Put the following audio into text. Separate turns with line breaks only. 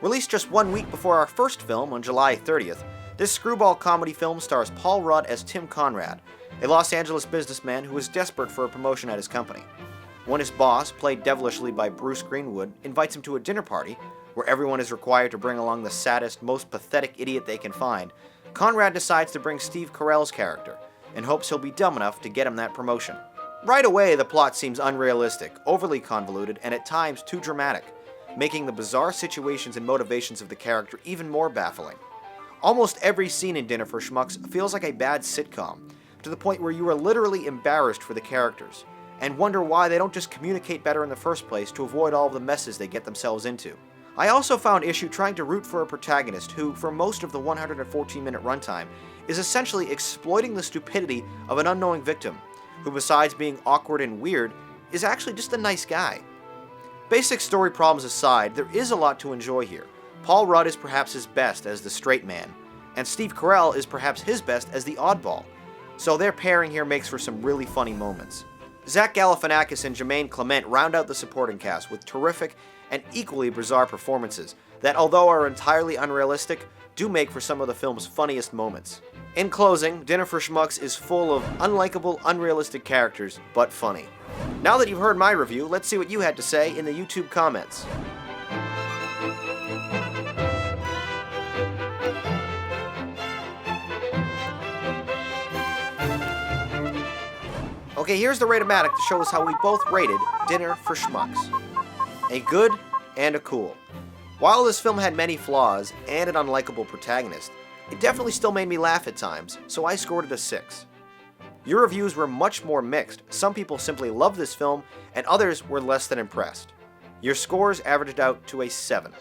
Released just 1 week before our first film on July 30th, this screwball comedy film stars Paul Rudd as Tim Conrad, a Los Angeles businessman who is desperate for a promotion at his company. When his boss, played devilishly by Bruce Greenwood, invites him to a dinner party, where everyone is required to bring along the saddest, most pathetic idiot they can find, Conrad decides to bring Steve Carell's character, in hopes he'll be dumb enough to get him that promotion. Right away, the plot seems unrealistic, overly convoluted, and at times too dramatic, making the bizarre situations and motivations of the character even more baffling. Almost every scene in Dinner for Schmucks feels like a bad sitcom, to the point where you are literally embarrassed for the characters, and wonder why they don't just communicate better in the first place to avoid all of the messes they get themselves into. I also found issue trying to root for a protagonist who, for most of the 114-minute runtime, is essentially exploiting the stupidity of an unknowing victim, who besides being awkward and weird, is actually just a nice guy. Basic story problems aside, there is a lot to enjoy here. Paul Rudd is perhaps his best as the straight man, and Steve Carell is perhaps his best as the oddball, so their pairing here makes for some really funny moments. Zach Galifianakis and Jermaine Clement round out the supporting cast with terrific and equally bizarre performances that, although are entirely unrealistic, do make for some of the film's funniest moments. In closing, Dinner for Schmucks is full of unlikable, unrealistic characters, but funny. Now that you've heard my review, let's see what you had to say in the YouTube comments. Okay, here's the Rate-O-Matic to show us how we both rated Dinner for Schmucks. A good and a cool. While this film had many flaws and an unlikable protagonist, it definitely still made me laugh at times, so I scored it a 6. Your reviews were much more mixed. Some people simply loved this film, and others were less than impressed. Your scores averaged out to a 7.